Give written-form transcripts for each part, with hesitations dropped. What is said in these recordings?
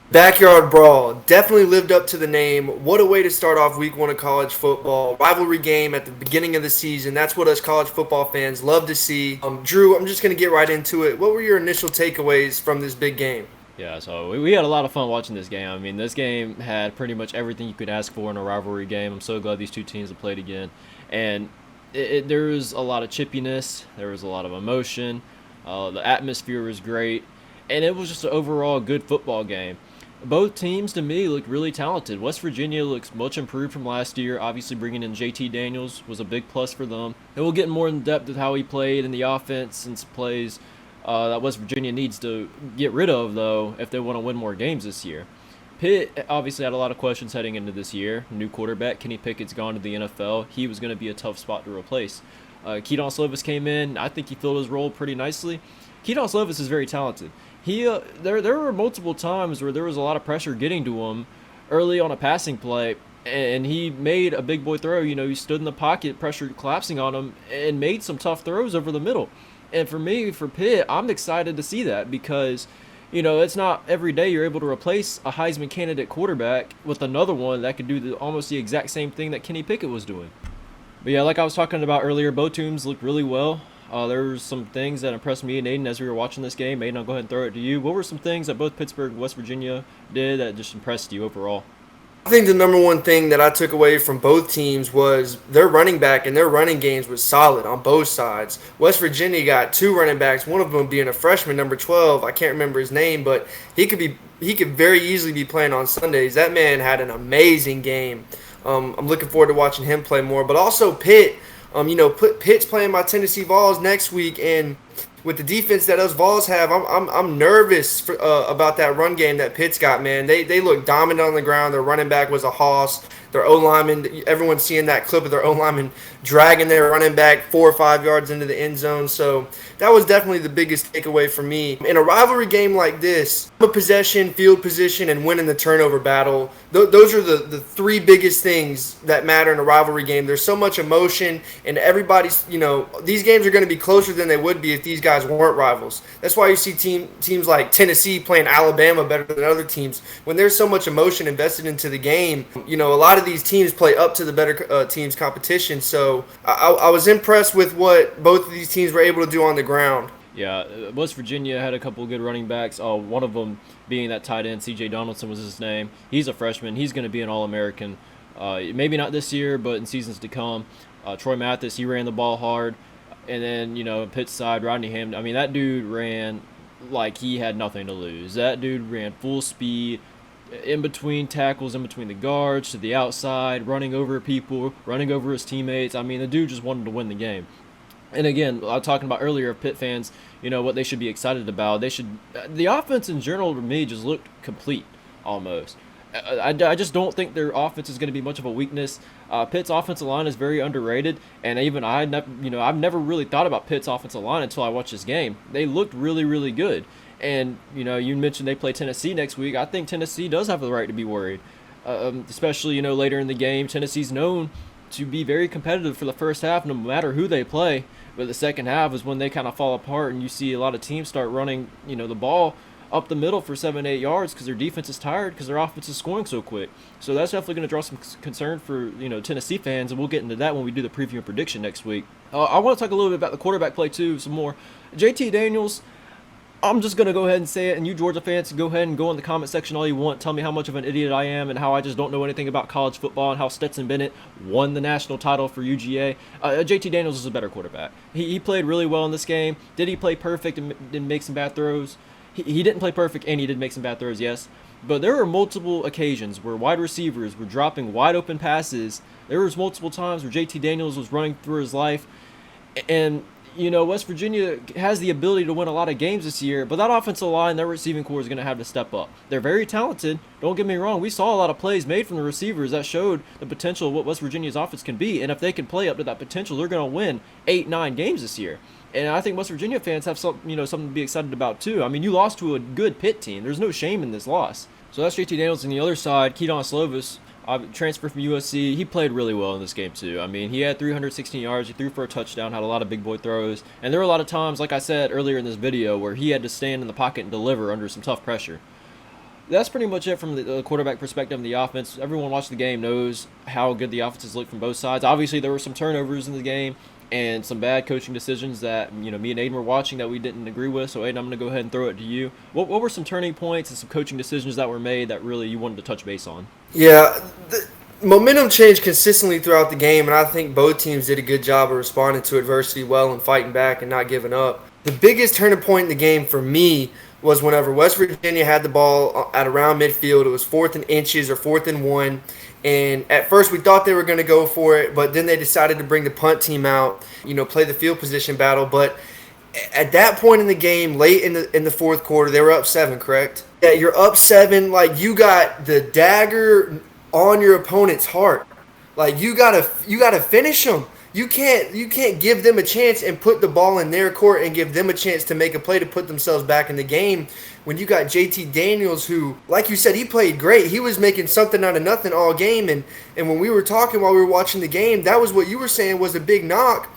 Backyard Brawl definitely lived up to the name. What a way to start off week one of college football. Rivalry game at the beginning of the season. That's what us college football fans love to see. Drew, I'm just going to get right into it. What were your initial takeaways from this big game? Yeah, so we had a lot of fun watching this game. I mean, this game had pretty much everything you could ask for in a rivalry game. I'm so glad these two teams have played again. And there was a lot of chippiness, there was a lot of emotion, the atmosphere was great, and it was just an overall good football game. Both teams, to me, look really talented. West Virginia looks much improved from last year. Obviously, bringing in JT Daniels was a big plus for them. And we'll get more in depth of how he played in the offense and some plays that West Virginia needs to get rid of, though, if they want to win more games this year. Pitt obviously had a lot of questions heading into this year. New quarterback, Kenny Pickett's gone to the NFL. He was going to be a tough spot to replace. Kedon Slovis came in. I think he filled his role pretty nicely. Kedon Slovis is very talented. There were multiple times where there was a lot of pressure getting to him early on a passing play, and he made a big boy throw. He stood in the pocket, pressure collapsing on him, and made some tough throws over the middle. And for me, for Pitt, I'm excited to see that because, it's not every day you're able to replace a Heisman candidate quarterback with another one that could do almost the exact same thing that Kenny Pickett was doing. But yeah, like I was talking about earlier, both teams looked really well. There were some things that impressed me and Aiden as we were watching this game. Aiden, I'll go ahead and throw it to you. What were some things that both Pittsburgh and West Virginia did that just impressed you overall? I think the number one thing that I took away from both teams was their running back and their running games was solid on both sides. West Virginia got two running backs, one of them being a freshman, number 12. I can't remember his name, but he could very easily be playing on Sundays. That man had an amazing game. I'm looking forward to watching him play more. But also Pitt, Pitt's playing my Tennessee Vols next week, and with the defense that us Vols have, I'm nervous about that run game that Pitt's got. Man, they look dominant on the ground. Their running back was a hoss. Their O lineman, everyone's seeing that clip of their O lineman dragging their running back 4 or 5 yards into the end zone. So that was definitely the biggest takeaway for me. In a rivalry game like this, a possession, field position, and winning the turnover battle, those are the three biggest things that matter in a rivalry game. There's so much emotion, and everybody's, these games are going to be closer than they would be if these guys weren't rivals. That's why you see teams like Tennessee playing Alabama better than other teams. When there's so much emotion invested into the game, a lot of these teams play up to the better teams' competition. So I was impressed with what both of these teams were able to do on the ground. Yeah, West Virginia had a couple of good running backs. One of them being that tight end, C.J. Donaldson was his name. He's a freshman. He's going to be an All-American. Maybe not this year, but in seasons to come. Troy Mathis, he ran the ball hard. And then, Pitt's side, Rodney Hampton. I mean, that dude ran like he had nothing to lose. That dude ran full speed, in between tackles, in between the guards, to the outside, running over people, running over his teammates. I mean, the dude just wanted to win the game. And again, I was talking about earlier, Pitt fans, what they should be excited about. The offense in general to me just looked complete almost. I just don't think their offense is going to be much of a weakness. Pitt's offensive line is very underrated, and I've never really thought about Pitt's offensive line until I watched this game. They looked really, really good. And, you mentioned they play Tennessee next week. I think Tennessee does have the right to be worried, especially, later in the game. Tennessee's known to be very competitive for the first half, no matter who they play. But the second half is when they kind of fall apart, and you see a lot of teams start running, the ball up the middle for 7-8 yards because their defense is tired because their offense is scoring so quick. So that's definitely going to draw some concern for, Tennessee fans, and we'll get into that when we do the preview and prediction next week. I want to talk a little bit about the quarterback play, too, some more. JT Daniels, I'm just going to go ahead and say it, and you Georgia fans, go ahead and go in the comment section all you want. Tell me how much of an idiot I am and how I just don't know anything about college football and how Stetson Bennett won the national title for UGA. JT Daniels is a better quarterback. He played really well in this game. Did he play perfect and didn't make some bad throws? He didn't play perfect, and he did make some bad throws, yes. But there were multiple occasions where wide receivers were dropping wide open passes. There was multiple times where JT Daniels was running through his life, and West Virginia has the ability to win a lot of games this year, but that offensive line, their receiving core is going to have to step up. They're very talented. Don't get me wrong. We saw a lot of plays made from the receivers that showed the potential of what West Virginia's offense can be, and if they can play up to that potential, they're going to win 8-9 games this year. And I think West Virginia fans have something to be excited about too. I mean, you lost to a good Pitt team. There's no shame in this loss. So that's JT Daniels. On the other side, Kedon Slovis, transfer from USC. He played really well in this game too. I mean, he had 316 yards. He threw for a touchdown, had a lot of big boy throws. And there were a lot of times, like I said earlier in this video, where he had to stand in the pocket and deliver under some tough pressure. That's pretty much it from the quarterback perspective and the offense. Everyone watching the game knows how good the offenses look from both sides. Obviously, there were some turnovers in the game and some bad coaching decisions that me and Aiden were watching that we didn't agree with. So, Aiden, I'm going to go ahead and throw it to you. What were some turning points and some coaching decisions that were made that really you wanted to touch base on? Yeah, the momentum changed consistently throughout the game, and I think both teams did a good job of responding to adversity well and fighting back and not giving up. The biggest turning point in the game for me was whenever West Virginia had the ball at around midfield. It was 4th and inches or 4th and 1. And at first we thought they were going to go for it, but then they decided to bring the punt team out, play the field position battle. But at that point in the game, late in the fourth quarter, they were up 7, correct? Yeah, you're up 7. Like, you got the dagger on your opponent's heart. Like, you gotta finish them. You can't give them a chance and put the ball in their court and give them a chance to make a play to put themselves back in the game. When you got JT Daniels, who, like you said, he played great. He was making something out of nothing all game. And when we were talking while we were watching the game, that was what you were saying was a big knock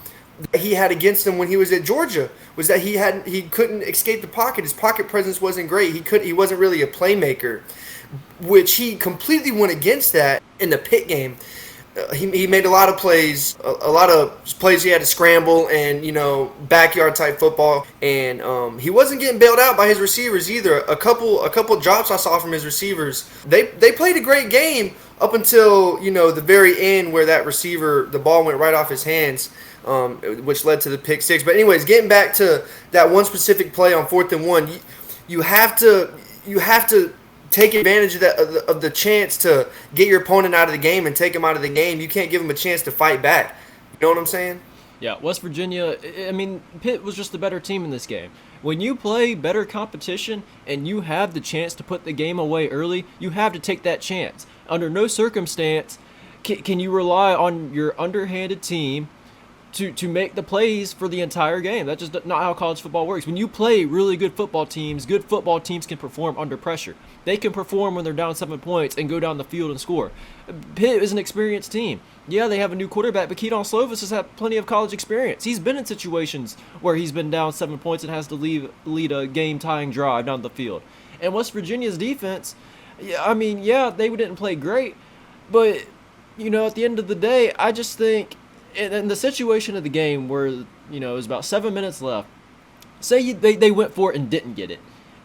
that he had against him when he was at Georgia, was that he couldn't escape the pocket. His pocket presence wasn't great. He wasn't really a playmaker, which he completely went against that in the Pitt game. He made a lot of plays, a lot of plays he had to scramble and, backyard type football. And he wasn't getting bailed out by his receivers either. A couple drops I saw from his receivers. They played a great game up until, the very end where that receiver, the ball went right off his hands, which led to the pick 6. But anyways, getting back to that one specific play on 4th and 1, you have to take advantage of the chance to get your opponent out of the game and take him out of the game. You can't give him a chance to fight back. You know what I'm saying? Yeah, West Virginia, Pitt was just the better team in this game. When you play better competition and you have the chance to put the game away early, you have to take that chance. Under no circumstance can you rely on your underhanded team to make the plays for the entire game. That's just not how college football works. When you play really good football teams can perform under pressure. They can perform when they're down 7 points and go down the field and score. Pitt is an experienced team. Yeah, they have a new quarterback, but Kedon Slovis has had plenty of college experience. He's been in situations where he's been down 7 points and has to lead a game-tying drive down the field. And West Virginia's defense, they didn't play great, but, at the end of the day, I just think in the situation of the game where, it was about 7 minutes left, say they went for it and didn't get it,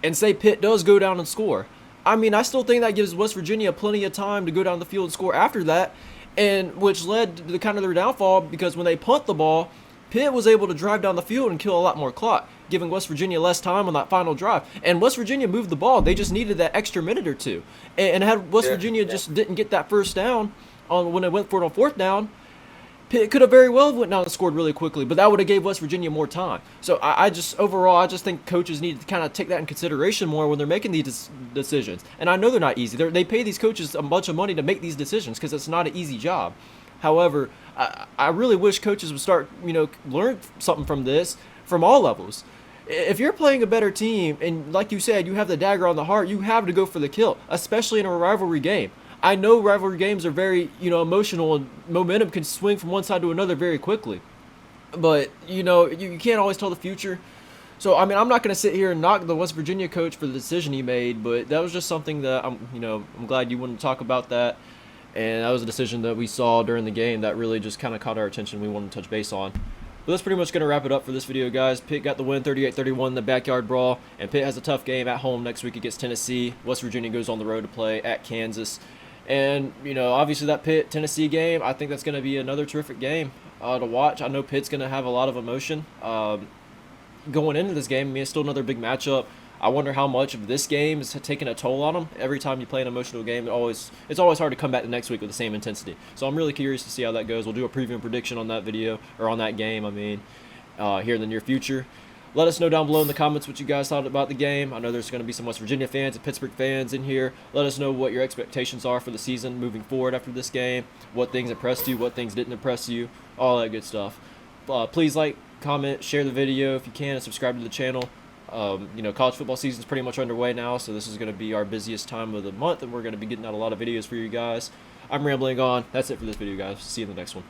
and say Pitt does go down and score. I still think that gives West Virginia plenty of time to go down the field and score after that, and which led to the kind of their downfall, because when they punt the ball, Pitt was able to drive down the field and kill a lot more clock, giving West Virginia less time on that final drive. And West Virginia moved the ball. They just needed that extra minute or two. And had West Virginia just didn't get that first down when they went for it on 4th down, Pitt could have very well went down and scored really quickly, but that would have gave West Virginia more time. So I just think coaches need to kind of take that in consideration more when they're making these decisions. And I know they're not easy. They pay these coaches a bunch of money to make these decisions because it's not an easy job. However, I really wish coaches would start, learn something from this from all levels. If you're playing a better team, and like you said, you have the dagger on the heart, you have to go for the kill, especially in a rivalry game. I know rivalry games are very, emotional, and momentum can swing from one side to another very quickly. But, you can't always tell the future. So, I'm not going to sit here and knock the West Virginia coach for the decision he made, but that was just something that I'm glad you wanted to talk about that. And that was a decision that we saw during the game that really just kind of caught our attention. We wanted to touch base on. But that's pretty much going to wrap it up for this video, guys. Pitt got the win 38-31 in the backyard brawl, and Pitt has a tough game at home next week against Tennessee. West Virginia goes on the road to play at Kansas. And, obviously that Pitt-Tennessee game, I think that's going to be another terrific game to watch. I know Pitt's going to have a lot of emotion going into this game. It's still another big matchup. I wonder how much of this game is taking a toll on them. Every time you play an emotional game, it's always hard to come back the next week with the same intensity. So I'm really curious to see how that goes. We'll do a preview and prediction on that video, or on that game, here in the near future. Let us know down below in the comments what you guys thought about the game. I know there's going to be some West Virginia fans and Pittsburgh fans in here. Let us know what your expectations are for the season moving forward after this game, what things impressed you, what things didn't impress you, all that good stuff. Please like, comment, share the video if you can, and subscribe to the channel. College football season is pretty much underway now, so this is going to be our busiest time of the month, and we're going to be getting out a lot of videos for you guys. I'm rambling on. That's it for this video, guys. See you in the next one.